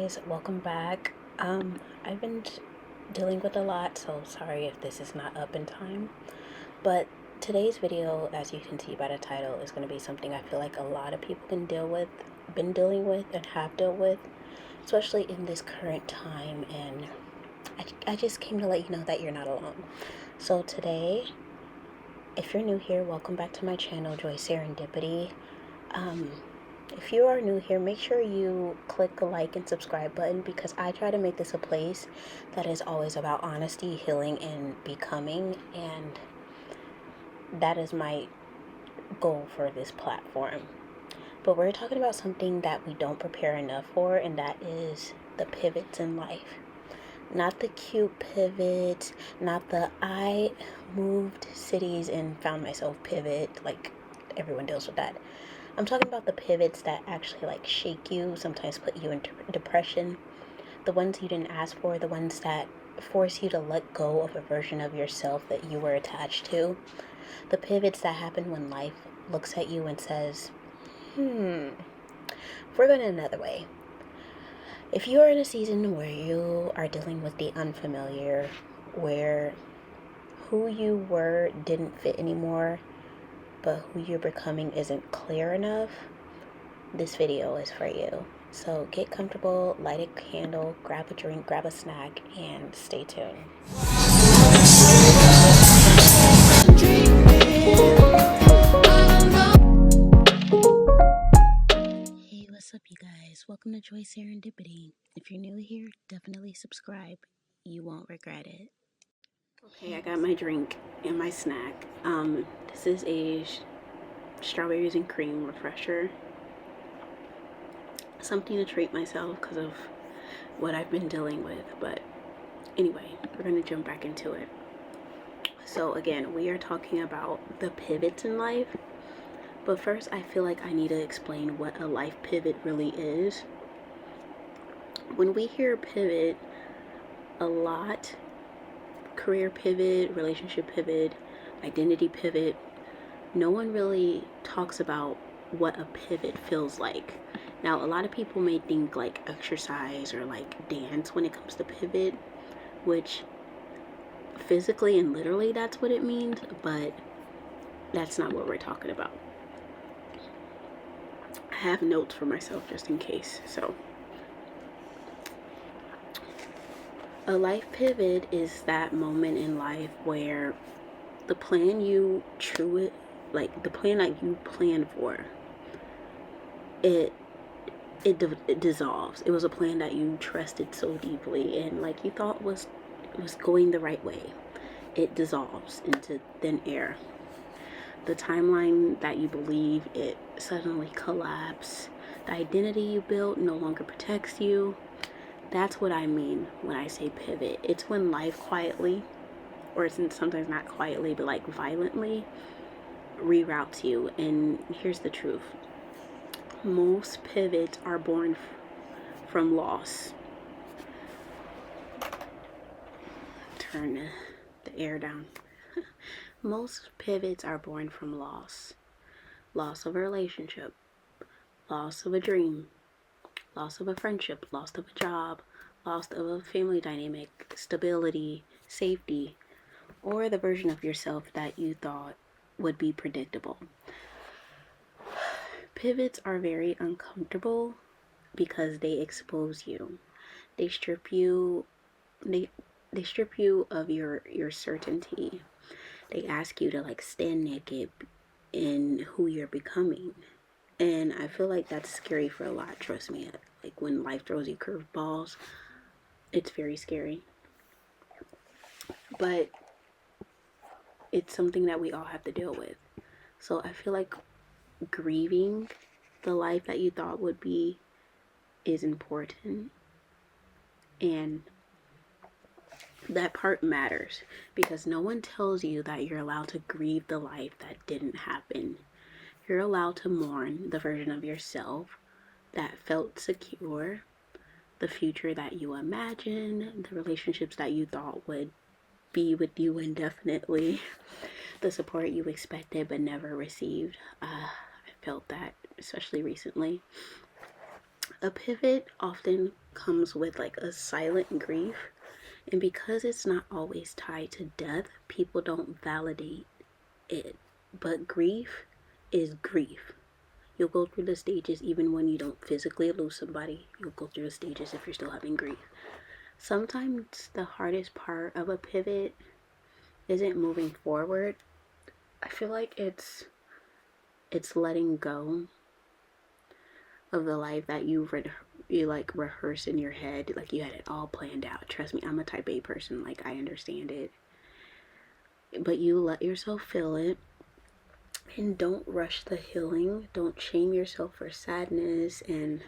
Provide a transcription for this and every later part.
guys, welcome back. I've been dealing with a lot, so sorry if this is not up in time. But today's video, as you can see by the title, is going to be something I feel like a lot of people can deal with, been dealing with, and have dealt with, especially in this current time. And I just came to let you know that you're not alone. So today, if you're new here, welcome back to my channel, Joy Serendipity. If you are new here, make sure you click the like and subscribe button, because I try to make this a place that is always about honesty, healing, and becoming, and that is my goal for this platform. But we're talking about something that we don't prepare enough for, and that is the pivots in life. Not the cute pivots, not the I moved cities and found myself pivot, like everyone deals with that. I'm talking about the pivots that actually shake you, sometimes put you into depression, the ones you didn't ask for, the ones that force you to let go of a version of yourself that you were attached to, the pivots that happen when life looks at you and says, we're going another way. If you are in a season where you are dealing with the unfamiliar, where who you were didn't fit anymore, but who you're becoming isn't clear enough, this video is for you. So get comfortable, light a candle, grab a drink, grab a snack, and stay tuned. Hey, what's up, you guys? Welcome to Joy Serendipity. If you're new here, definitely subscribe. You won't regret it. Okay, I got my drink and my snack. This is a strawberries and cream refresher. Something to treat myself because of what I've been dealing with. But anyway, we're going to jump back into it. So again, we are talking about the pivots in life. But first, I feel like I need to explain what a life pivot really is. When we hear pivot a lot, career pivot, relationship pivot, identity pivot, no one really talks about what a pivot feels like. Now, a lot of people may think like exercise or like dance when it comes to pivot, which physically and literally that's what it means, but that's not what we're talking about. I have notes for myself just in case. So a life pivot is that moment in life where the plan you the plan that you planned for, it dissolves. It was a plan that you trusted so deeply and like you thought was going the right way. It dissolves into thin air. The timeline that you believe, it suddenly collapses. The identity you built no longer protects you. That's what I mean when I say pivot. It's when life quietly, or sometimes not quietly, but like violently reroutes you. And here's the truth. Most pivots are born from loss. Turn the air down. Most pivots are born from loss. Loss of a relationship, loss of a dream, loss of a friendship, loss of a job, loss of a family dynamic, stability, safety, or the version of yourself that you thought would be predictable. Pivots are very uncomfortable because they expose you. They strip you of your certainty. They ask you to like stand naked in who you're becoming. And I feel like that's scary for a lot, trust me. Like when life throws you curveballs, it's very scary. But it's something that we all have to deal with. So I feel like grieving the life that you thought would be is important. And that part matters because no one tells you that you're allowed to grieve the life that didn't happen. You're allowed to mourn the version of yourself that felt secure, the future that you imagined, the relationships that you thought would be with you indefinitely, the support you expected but never received. I felt that, especially recently. A pivot often comes with like a silent grief. And because it's not always tied to death, people don't validate it. But grief is grief. You'll go through the stages even when you don't physically lose somebody. You'll go through the stages if you're still having grief. Sometimes the hardest part of a pivot isn't moving forward. I feel like it's letting go of the life that you like rehearse in your head, like you had it all planned out. Trust me, I'm a type A person, like I understand it. But you let yourself feel it, and don't rush the healing. Don't shame yourself for sadness. And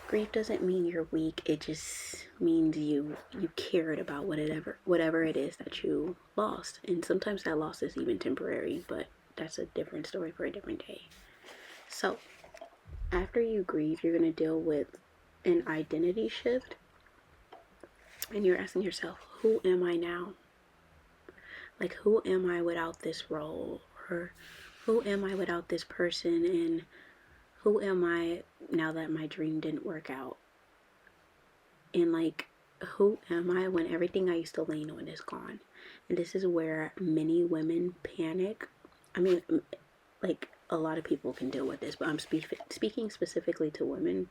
grief doesn't mean you're weak. It just means you cared about whatever it is that you lost. And sometimes that loss is even temporary, but that's a different story for a different day. So after you grieve, you're going to deal with an identity shift, and you're asking yourself, who am I now? Like, who am I without this role? Or who am I without this person? And who am I now that my dream didn't work out? And like, who am I when everything I used to lean on is gone? And this is where many women panic. I mean, like, a lot of people can deal with this, but I'm speaking specifically to women.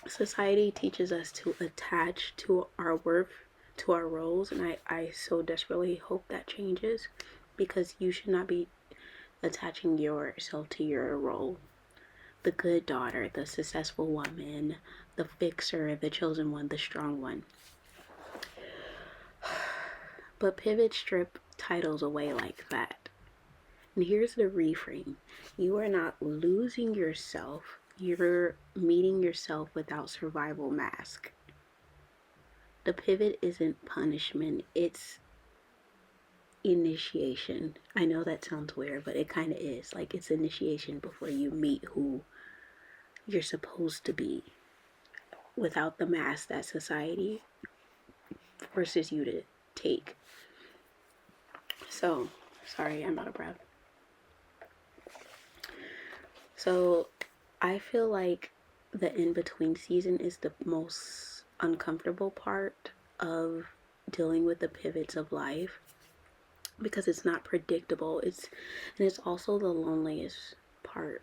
Society teaches us to attach to our worth, to our roles, and I so desperately hope that changes, because you should not be attaching yourself to your role. The good daughter, the successful woman, the fixer, the chosen one, the strong one. But pivot strip titles away like that. And here's the reframe. You are not losing yourself. You're meeting yourself without survival mask. The pivot isn't punishment. It's initiation. I know that sounds weird, but it kind of is. Like, it's initiation before you meet who you're supposed to be, without the mask that society forces you to take. So, sorry, I'm out of breath. So, I feel like the in-between season is the most uncomfortable part of dealing with the pivots of life, because it's not predictable. And it's also the loneliest part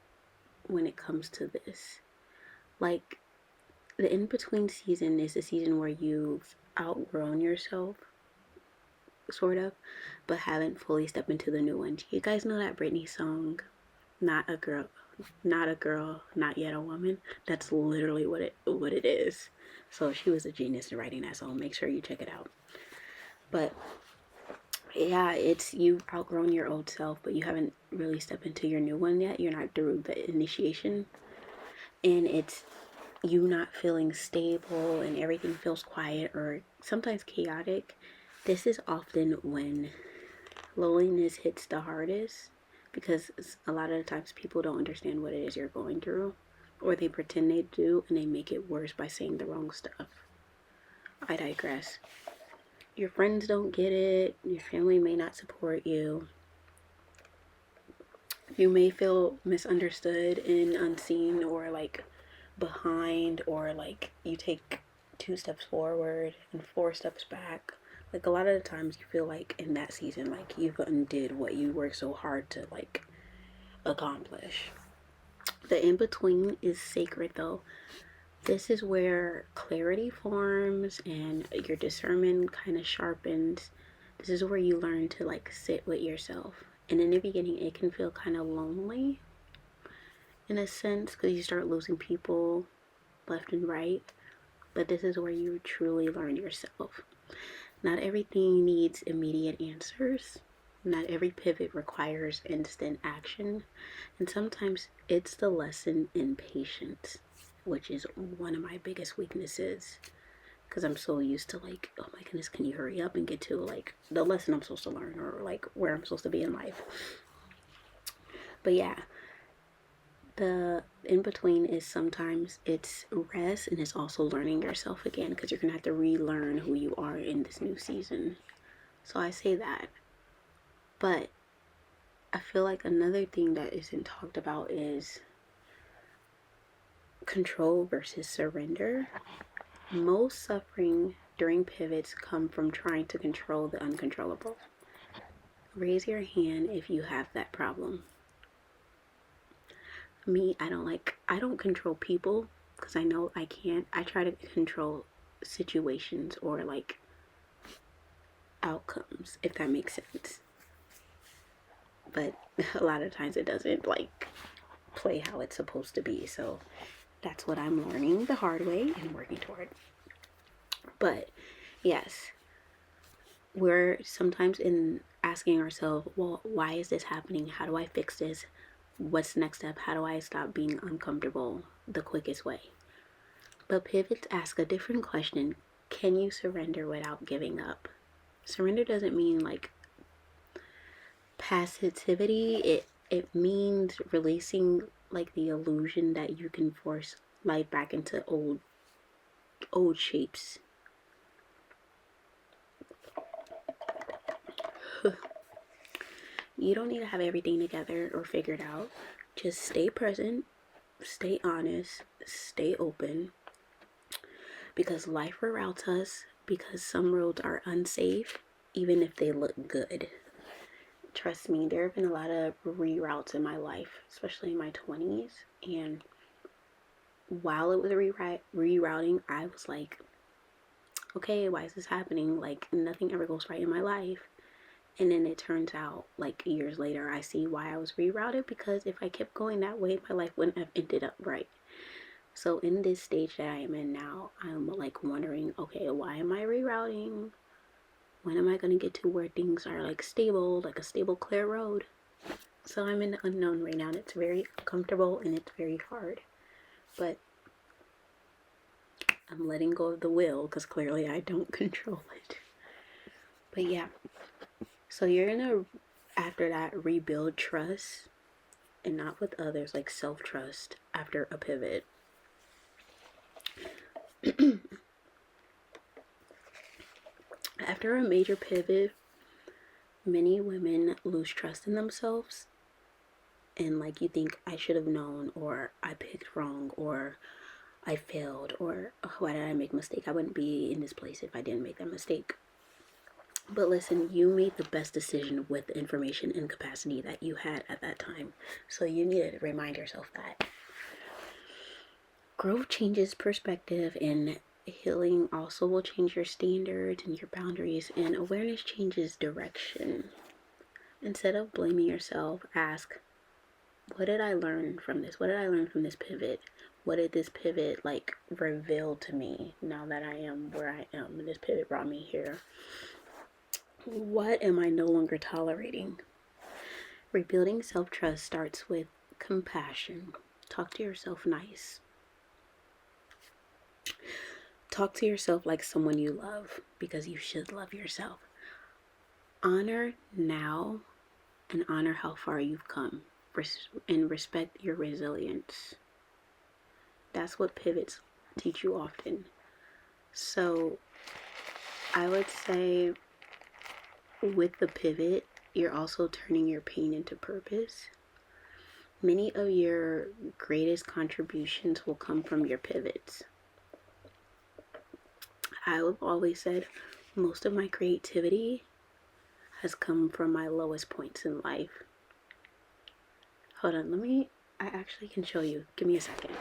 when it comes to this. Like, the in-between season is the season where you've outgrown yourself, sort of, but haven't fully stepped into the new one. You guys know that Britney song, Not a Girl, Not Yet a Woman? That's literally what it is. So she was a genius in writing that song. Make sure you check it out. But yeah, it's, you've outgrown your old self, but you haven't really stepped into your new one yet. You're not through the initiation, and it's you not feeling stable, and everything feels quiet or sometimes chaotic. This is often when loneliness hits the hardest, because a lot of the times people don't understand what it is you're going through, or they pretend they do, and they make it worse by saying the wrong stuff. I digress. Your friends don't get it. Your family may not support you. You may feel misunderstood and unseen, or like behind, or like you take 2 steps forward and 4 steps back. Like, a lot of the times you feel like in that season, like you've undid what you worked so hard to like accomplish. The in-between is sacred though. This is where clarity forms and your discernment kind of sharpens. This is where you learn to like sit with yourself. And in the beginning, it can feel kind of lonely in a sense, because you start losing people left and right. But this is where you truly learn yourself. Not everything needs immediate answers. Not every pivot requires instant action. And sometimes it's the lesson in patience, which is one of my biggest weaknesses, because I'm so used to like, oh my goodness, can you hurry up and get to like the lesson I'm supposed to learn, or like where I'm supposed to be in life. But yeah, the in-between is sometimes it's rest, and it's also learning yourself again, because you're gonna have to relearn who you are in this new season. So I say that. But I feel like another thing that isn't talked about is control versus surrender. Most suffering during pivots come from trying to control the uncontrollable. Raise your hand if you have that problem. Me, I don't control people because I know I can't. I try to control situations or like outcomes, if that makes sense. But a lot of times it doesn't like play how it's supposed to be. So that's what I'm learning the hard way and working toward. But yes, we're sometimes in asking ourselves, well, why is this happening? How do I fix this? What's the next step? How do I stop being uncomfortable the quickest way? But pivots ask a different question. Can you surrender without giving up? Surrender doesn't mean like passivity. It means releasing like the illusion that you can force life back into old shapes. You don't need to have everything together or figured out. Just stay present, stay honest, stay open. Because life reroutes us, because some roads are unsafe, even if they look good. Trust me, there have been a lot of reroutes in my life, especially in my 20s. And while it was rerouting, I was like, okay, why is this happening? Like, nothing ever goes right in my life. And then it turns out, like, years later, I see why I was rerouted, because if I kept going that way, my life wouldn't have ended up right. So in this stage that I am in now, I'm like wondering, okay, why am I rerouting? When am I going to get to where things are like stable, like a stable, clear road? So I'm in the unknown right now, and it's very uncomfortable and it's very hard. But I'm letting go of the will because clearly I don't control it. But yeah, so you're going to, after that, rebuild trust, and not with others, like self-trust after a pivot. After a major pivot, many women lose trust in themselves, and like you think, I should have known, or I picked wrong, or I failed, or why did I make a mistake? I wouldn't be in this place if I didn't make that mistake. But listen, you made the best decision with the information and capacity that you had at that time. So you need to remind yourself that. Growth changes perspective, and healing also will change your standards and your boundaries, and awareness changes direction. Instead of blaming yourself, ask, what did I learn from this? What did I learn from this pivot? What did this pivot like reveal to me now that I am where I am and this pivot brought me here? What am I no longer tolerating? Rebuilding self-trust starts with compassion. Talk to yourself nice. Talk to yourself like someone you love, because you should love yourself. Honor now and honor how far you've come, and respect your resilience. That's what pivots teach you often. So I would say with the pivot, you're also turning your pain into purpose. Many of your greatest contributions will come from your pivots. I've always said most of my creativity has come from my lowest points in life. Hold on, I actually can show you. Give me a second.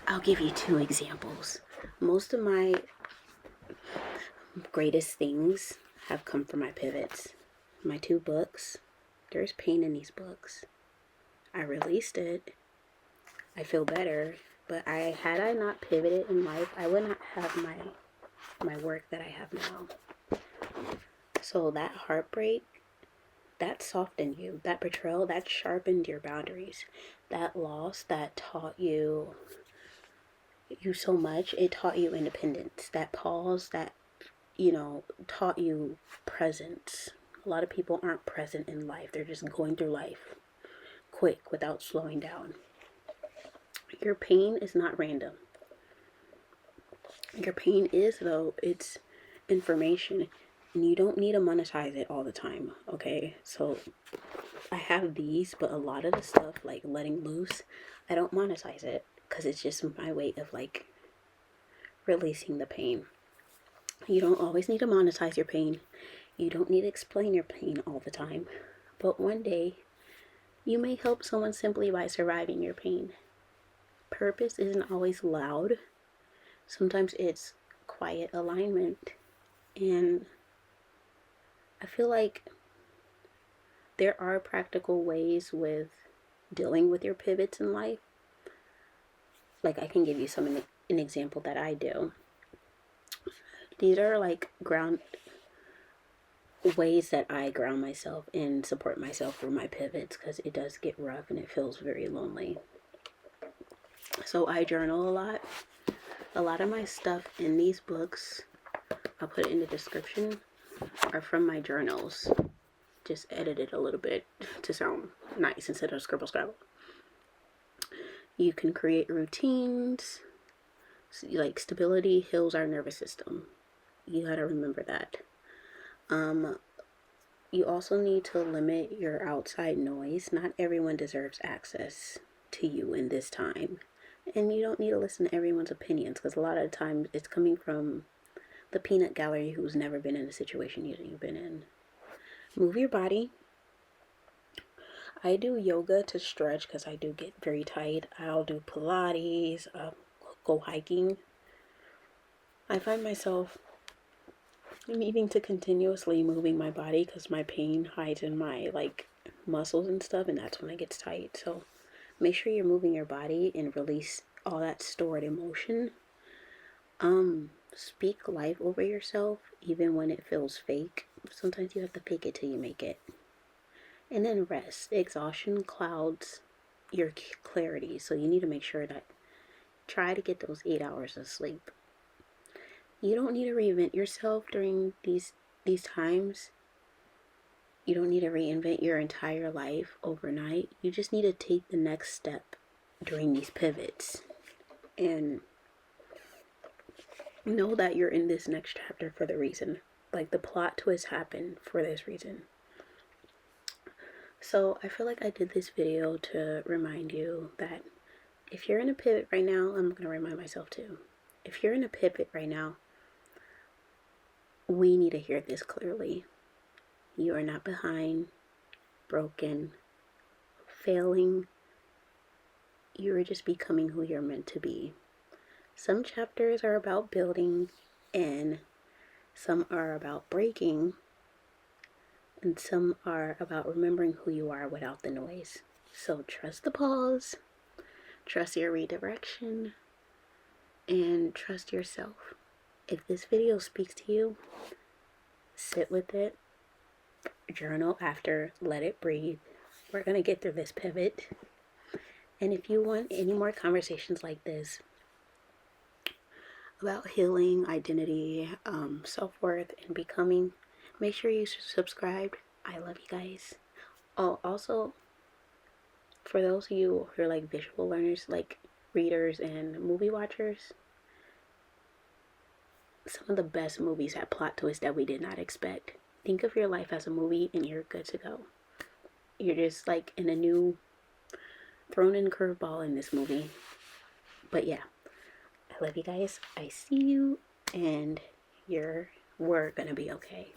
I'll give you 2 examples. Most of my greatest things have come from my pivots. My 2 books, there's pain in these books. I released it. I feel better, but had I not pivoted in life, I would not have my work that I have now. So that heartbreak, that softened you. That betrayal, that sharpened your boundaries. That loss, that taught you so much. It taught you independence. That pause, that taught you presence. A lot of people aren't present in life. They're just going through life quick without slowing down. Your pain is not random. Your pain is, though, it's information. you don't need to monetize it all the time, okay? So I have these, but a lot of the stuff, like letting loose, I don't monetize it because it's just my way of like releasing the pain. You don't always need to monetize your pain. You don't need to explain your pain all the time. But one day, you may help someone simply by surviving your pain. Purpose isn't always loud. Sometimes it's quiet alignment. And I feel like there are practical ways with dealing with your pivots in life. Like I can give you an example that I do. These are like ways that I ground myself and support myself through my pivots, because it does get rough and it feels very lonely. So I journal a lot. A lot of my stuff in these books, I'll put it in the description, are from my journals. Just edited a little bit to sound nice instead of scribble scrabble. You can create routines. Like stability heals our nervous system. You gotta remember that. You also need to limit your outside noise. Not everyone deserves access to you in this time. And you don't need to listen to everyone's opinions, because a lot of the time it's coming from the peanut gallery who's never been in a situation you've been in. Move your body. I do yoga to stretch because I do get very tight. I'll do Pilates, go hiking. I find myself needing to continuously moving my body because my pain hides in my like muscles and stuff, and that's when it gets tight. So make sure you're moving your body and release all that stored emotion. Speak life over yourself even when it feels fake. Sometimes you have to fake it till you make it. And then rest. Exhaustion clouds your clarity, so you need to make sure that try to get those 8 hours of sleep. You don't need to reinvent yourself during these times. You don't need to reinvent your entire life overnight. You just need to take the next step during these pivots. And know that you're in this next chapter for the reason. Like the plot twist happened for this reason. So I feel like I did this video to remind you that if you're in a pivot right now, I'm going to remind myself too. If you're in a pivot right now, we need to hear this clearly. You are not behind, broken, failing. You are just becoming who you're meant to be. Some chapters are about building, and some are about breaking, and some are about remembering who you are without the noise. So trust the pause, trust your redirection, and trust yourself. If this video speaks to you, sit with it, journal after, let it breathe. We're going to get through this pivot. And if you want any more conversations like this about healing, identity, self-worth, and becoming, make sure you subscribe. I love you guys. Oh, also, for those of you who are like visual learners, like readers and movie watchers, some of the best movies have plot twists that we did not expect. Think of your life as a movie and you're good to go. You're just like in a new thrown in curveball in this movie. But yeah, I love you guys. I see you, and we're gonna be okay.